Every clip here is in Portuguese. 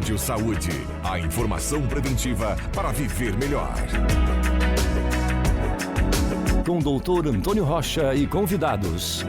Rádio Saúde. A informação preventiva para viver melhor. Com o Dr. Antônio Rocha e convidados.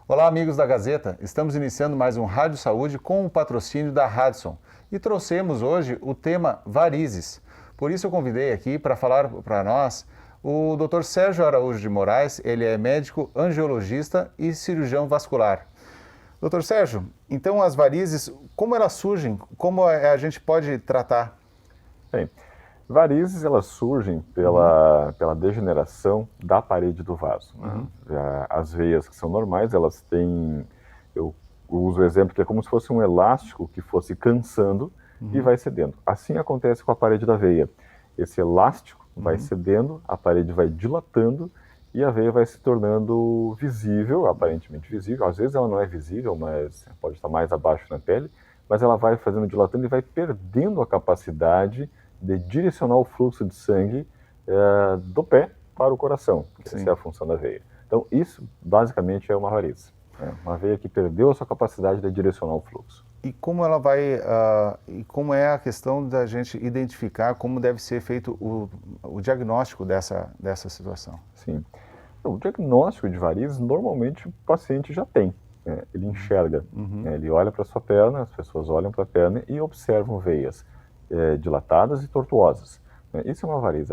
Olá, amigos da Gazeta. Estamos iniciando mais um Rádio Saúde com o patrocínio da Radisson. E trouxemos hoje o tema varizes. Por isso eu convidei aqui para falar para nós o Dr. Sérgio Araújo de Moraes. Ele é médico angiologista e cirurgião vascular. Dr. Sérgio, então as varizes, como elas surgem? Como a gente pode tratar? Bem, varizes elas surgem pela degeneração da parede do vaso. Né? As veias que são normais, elas têm, eu uso o exemplo que é como se fosse um elástico que fosse cansando e vai cedendo. Assim acontece com a parede da veia. Esse elástico vai cedendo, a parede vai dilatando e a veia vai se tornando visível, aparentemente visível. Às vezes ela não é visível, mas pode estar mais abaixo na pele, mas ela vai fazendo dilatando e vai perdendo a capacidade de direcionar o fluxo de sangue do pé para o coração, que essa é a função da veia. Então isso basicamente é uma varize, uma veia que perdeu a sua capacidade de direcionar o fluxo. E como ela vai, e como é a questão da gente identificar como deve ser feito o diagnóstico dessa situação? Sim. Então, o diagnóstico de varizes, normalmente o paciente já tem. Ele enxerga, ele olha para a sua perna, as pessoas olham para a perna e observam veias dilatadas e tortuosas. Isso é uma varize,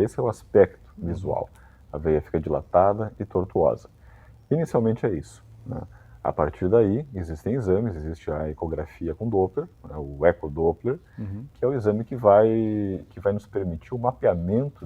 esse é o aspecto visual. A veia fica dilatada e tortuosa. Inicialmente é isso. A partir daí, existem exames, existe a ecografia com Doppler, o ecodoppler, que é o exame que vai nos permitir o mapeamento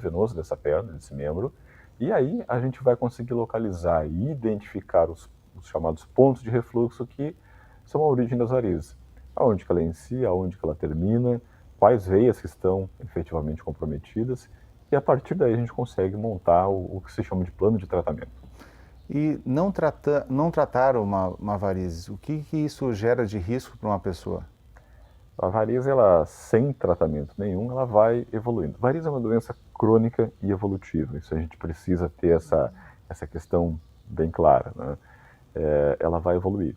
venoso dessa perna, desse membro, e aí a gente vai conseguir localizar e identificar os chamados pontos de refluxo que são a origem das varizes. Aonde que ela inicia, aonde que ela termina, quais veias que estão efetivamente comprometidas, e a partir daí a gente consegue montar o que se chama de plano de tratamento. E não tratar uma varize, o que isso gera de risco para uma pessoa? A varize, sem tratamento nenhum, ela vai evoluindo. Varize é uma doença crônica e evolutiva, isso a gente precisa ter essa questão bem clara, né? Ela vai evoluir.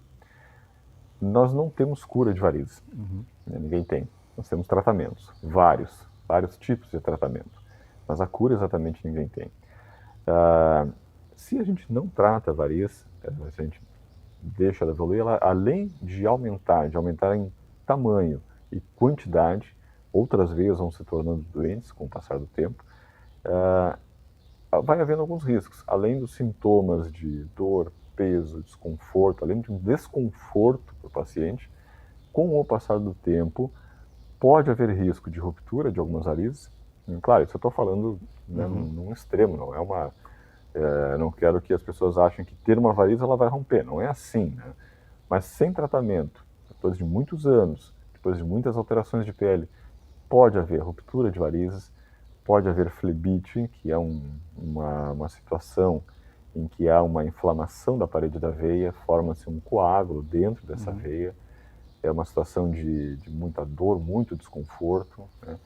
Nós não temos cura de varizes, ninguém tem. Nós temos tratamentos, vários tipos de tratamento, mas a cura exatamente ninguém tem. Se a gente não trata a variz, se a gente deixa ela evoluir, ela, além de aumentar em tamanho e quantidade, outras veias vão se tornando doentes com o passar do tempo, vai havendo alguns riscos, além dos sintomas de dor, peso, desconforto, além de um desconforto para o paciente, com o passar do tempo, pode haver risco de ruptura de algumas varizes. Claro, isso eu estou falando num extremo, não é uma... não quero que as pessoas achem que ter uma varize ela vai romper, não é assim, né? Mas sem tratamento, depois de muitos anos, depois de muitas alterações de pele, pode haver ruptura de varizes, pode haver flebite, que é uma situação em que há uma inflamação da parede da veia, forma-se um coágulo dentro dessa veia, é uma situação de muita dor, muito desconforto, né?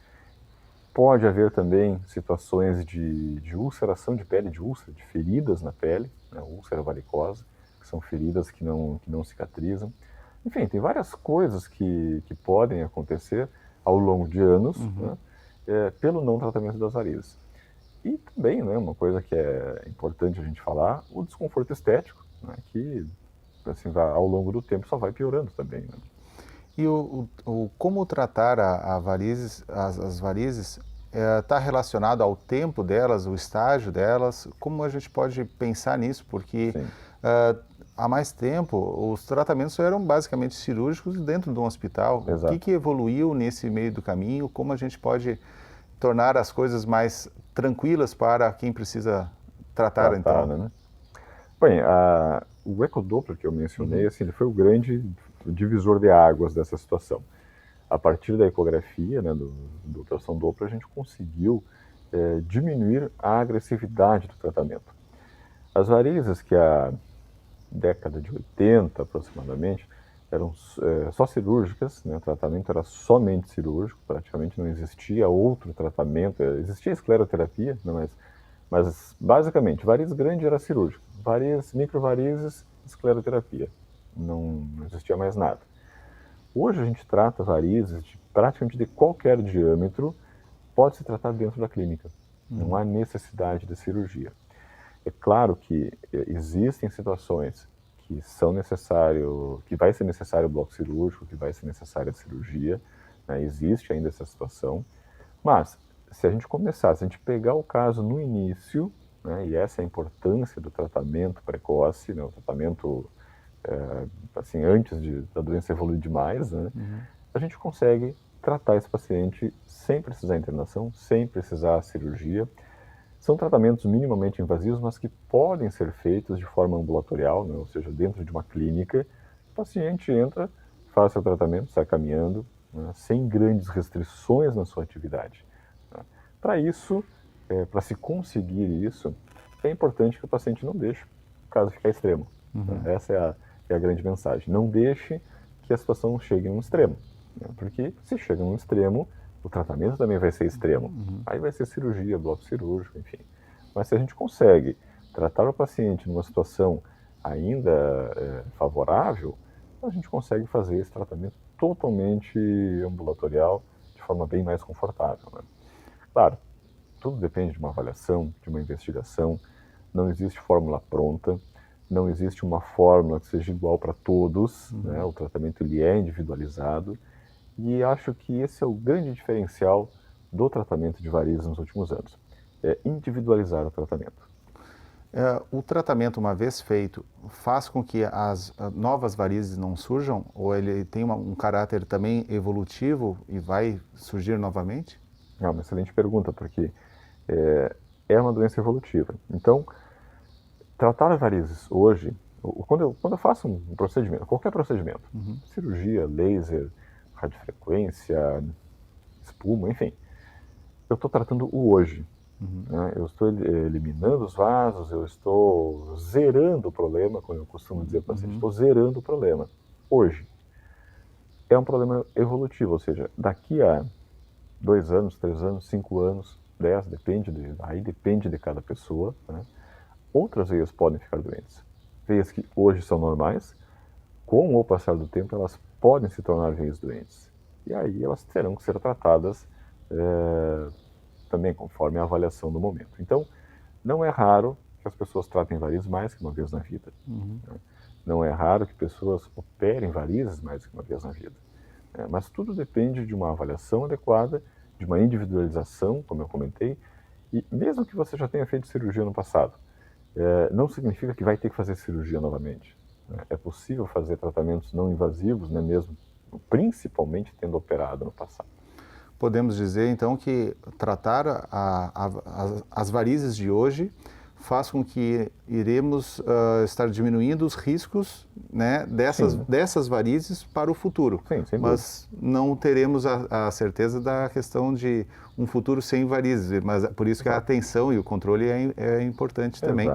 Pode haver também situações de ulceração de pele, de feridas na pele, né, úlcera varicosa, que são feridas que não cicatrizam. Enfim, tem várias coisas que podem acontecer ao longo de anos, né, pelo não tratamento das varizes. E também, né, uma coisa que é importante a gente falar, o desconforto estético, né, que assim, ao longo do tempo só vai piorando também, né? E como tratar as varizes está relacionado ao tempo delas, o estágio delas? Como a gente pode pensar nisso? Porque há mais tempo os tratamentos eram basicamente cirúrgicos dentro de um hospital. Exato. O que evoluiu nesse meio do caminho? Como a gente pode tornar as coisas mais tranquilas para quem precisa tratar então? Né? Bem, o ecodoppler que eu mencionei, assim, ele foi o grande divisor de águas dessa situação. A partir da ecografia, né, do ultrassom Doppler, a gente conseguiu diminuir a agressividade do tratamento. As varizes que a década de 80 aproximadamente eram só cirúrgicas, né? O tratamento era somente cirúrgico, praticamente não existia outro tratamento, existia escleroterapia, né? Mas Mas, basicamente, variz grande era cirúrgica. Microvarizes, escleroterapia. Não existia mais nada. Hoje a gente trata varizes de praticamente de qualquer diâmetro, pode se tratar dentro da clínica. Não há necessidade de cirurgia. É claro que existem situações que são necessário, que vai ser necessário o bloco cirúrgico, que vai ser necessária a cirurgia, né? Existe ainda essa situação, mas se a gente pegar o caso no início, né, e essa é a importância do tratamento precoce, né, o tratamento assim, antes da doença evoluir demais, né, a gente consegue tratar esse paciente sem precisar de internação, sem precisar de cirurgia. São tratamentos minimamente invasivos, mas que podem ser feitos de forma ambulatorial, né, ou seja, dentro de uma clínica. O paciente entra, faz seu tratamento, sai caminhando, né, sem grandes restrições na sua atividade. Para isso, para se conseguir isso, é importante que o paciente não deixe o caso ficar extremo. Essa é a grande mensagem. Não deixe que a situação chegue num extremo, né? Porque se chega num extremo, o tratamento também vai ser extremo. Aí vai ser cirurgia, bloco cirúrgico, enfim. Mas se a gente consegue tratar o paciente numa situação ainda favorável, a gente consegue fazer esse tratamento totalmente ambulatorial, de forma bem mais confortável, né? Claro, tudo depende de uma avaliação, de uma investigação. Não existe fórmula pronta, não existe uma fórmula que seja igual para todos, né? O tratamento ele é individualizado e acho que esse é o grande diferencial do tratamento de varizes nos últimos anos, é individualizar o tratamento. O tratamento, uma vez feito, faz com que as novas varizes não surjam? Ou ele tem um caráter também evolutivo e vai surgir novamente? É uma excelente pergunta, porque é uma doença evolutiva. Então, tratar varizes hoje, quando eu faço um procedimento, qualquer procedimento, cirurgia, laser, radiofrequência, espuma, enfim, eu estou tratando o hoje. Né? Eu estou eliminando os vasos, eu estou zerando o problema, como eu costumo dizer para o paciente, estou zerando o problema. Hoje, é um problema evolutivo, ou seja, daqui a 2 anos, 3 anos, 5 anos, 10, aí depende de cada pessoa, né? Outras veias podem ficar doentes. Veias que hoje são normais, com o passar do tempo elas podem se tornar veias doentes. E aí elas terão que ser tratadas também conforme a avaliação do momento. Então, não é raro que as pessoas tratem varizes mais que uma vez na vida. Né? Não é raro que pessoas operem varizes mais que uma vez na vida. Mas tudo depende de uma avaliação adequada, de uma individualização, como eu comentei, e mesmo que você já tenha feito cirurgia no passado, não significa que vai ter que fazer cirurgia novamente. É possível fazer tratamentos não invasivos, né, mesmo, principalmente tendo operado no passado. Podemos dizer, então, que tratar as varizes de hoje faz com que iremos estar diminuindo os riscos, né, dessas varizes para o futuro. Sim, sem mas não teremos a certeza da questão de um futuro sem varizes, mas por isso que a atenção e o controle é importante também.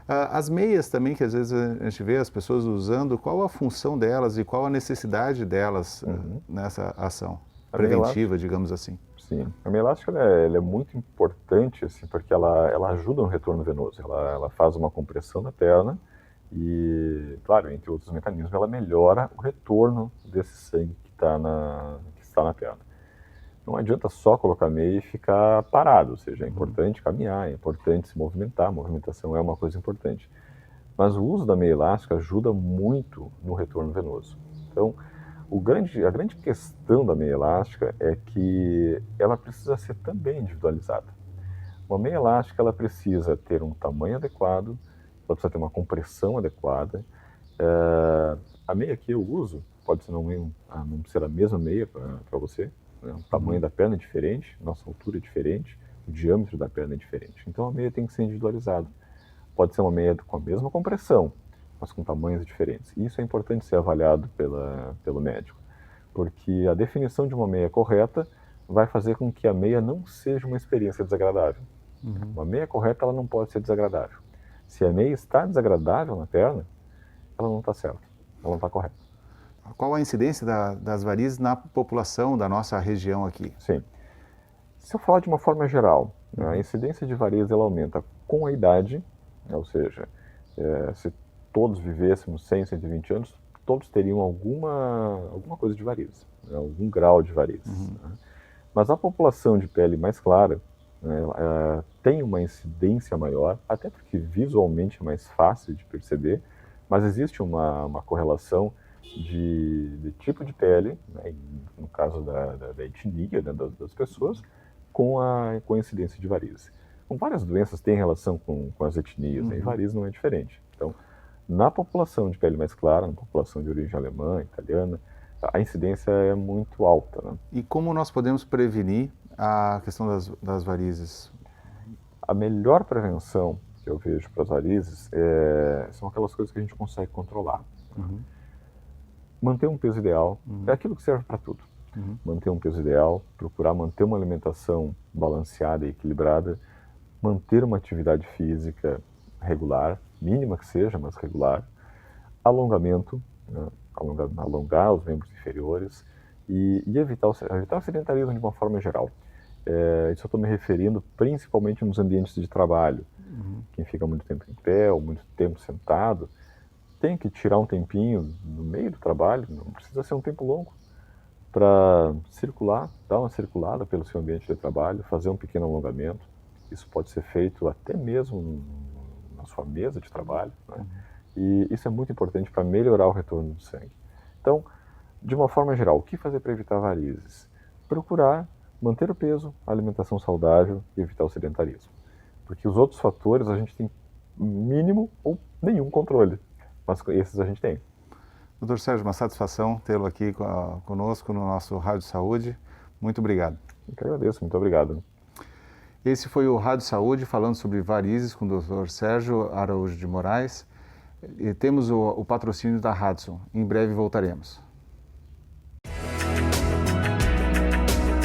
As meias também, que às vezes a gente vê as pessoas usando, qual a função delas e qual a necessidade delas nessa ação preventiva, digamos assim? Sim, a meia elástica ela é muito importante, assim, porque ela ajuda no retorno venoso, ela faz uma compressão da perna e, claro, entre outros mecanismos, ela melhora o retorno desse sangue que está na perna. Não adianta só colocar meia e ficar parado, ou seja, é importante caminhar, é importante se movimentar, a movimentação é uma coisa importante. Mas o uso da meia elástica ajuda muito no retorno venoso. Então, a grande questão da meia elástica é que ela precisa ser também individualizada. Uma meia elástica ela precisa ter um tamanho adequado, ela precisa ter uma compressão adequada. A meia que eu uso pode ser não ser a mesma meia para você, né? O tamanho da perna é diferente, nossa altura é diferente, o diâmetro da perna é diferente. Então a meia tem que ser individualizada. Pode ser uma meia com a mesma compressão, mas com tamanhos diferentes. E isso é importante ser avaliado pelo médico, porque a definição de uma meia correta vai fazer com que a meia não seja uma experiência desagradável. Uma meia correta ela não pode ser desagradável. Se a meia está desagradável na perna, ela não está certa, ela não está correta. Qual a incidência das varizes na população da nossa região aqui? Sim. Se eu falar de uma forma geral, A incidência de varizes ela aumenta com a idade, ou seja, se todos vivêssemos 100, 120 anos, todos teriam alguma coisa de varizes, né? Algum grau de varizes. Né? Mas a população de pele mais clara, né, tem uma incidência maior, até porque visualmente é mais fácil de perceber, mas existe uma correlação de tipo de pele, né, no caso da etnia, né, das pessoas, com a incidência de varizes. Com várias doenças tem relação com as etnias, né, e varizes não é diferente. Então, na população de pele mais clara, na população de origem alemã, italiana, a incidência é muito alta. Né? E como nós podemos prevenir a questão das varizes? A melhor prevenção que eu vejo para as varizes são aquelas coisas que a gente consegue controlar. Manter um peso ideal, é aquilo que serve para tudo. Manter um peso ideal, procurar manter uma alimentação balanceada e equilibrada, manter uma atividade física regular, mínima que seja, mas regular, alongamento, né? Alongar os membros inferiores e evitar o sedentarismo de uma forma geral. Isso eu estou me referindo principalmente nos ambientes de trabalho. Quem fica muito tempo em pé ou muito tempo sentado, tem que tirar um tempinho no meio do trabalho, não precisa ser um tempo longo, para circular, dar uma circulada pelo seu ambiente de trabalho, fazer um pequeno alongamento. Isso pode ser feito até mesmo na sua mesa de trabalho, né? E isso é muito importante para melhorar o retorno do sangue. Então, de uma forma geral, o que fazer para evitar varizes? Procurar manter o peso, a alimentação saudável e evitar o sedentarismo. Porque os outros fatores a gente tem mínimo ou nenhum controle, mas esses a gente tem. Dr. Sérgio, uma satisfação tê-lo aqui conosco no nosso Rádio Saúde. Muito obrigado. Eu que agradeço, muito obrigado. Esse foi o Rádio Saúde falando sobre varizes com o Dr. Sérgio Araújo de Moraes. E temos o patrocínio da Hadson. Em breve voltaremos.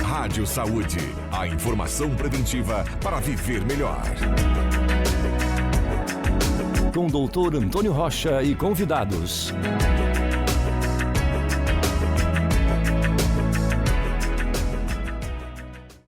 Rádio Saúde, a informação preventiva para viver melhor. Com Dr. Antônio Rocha e convidados.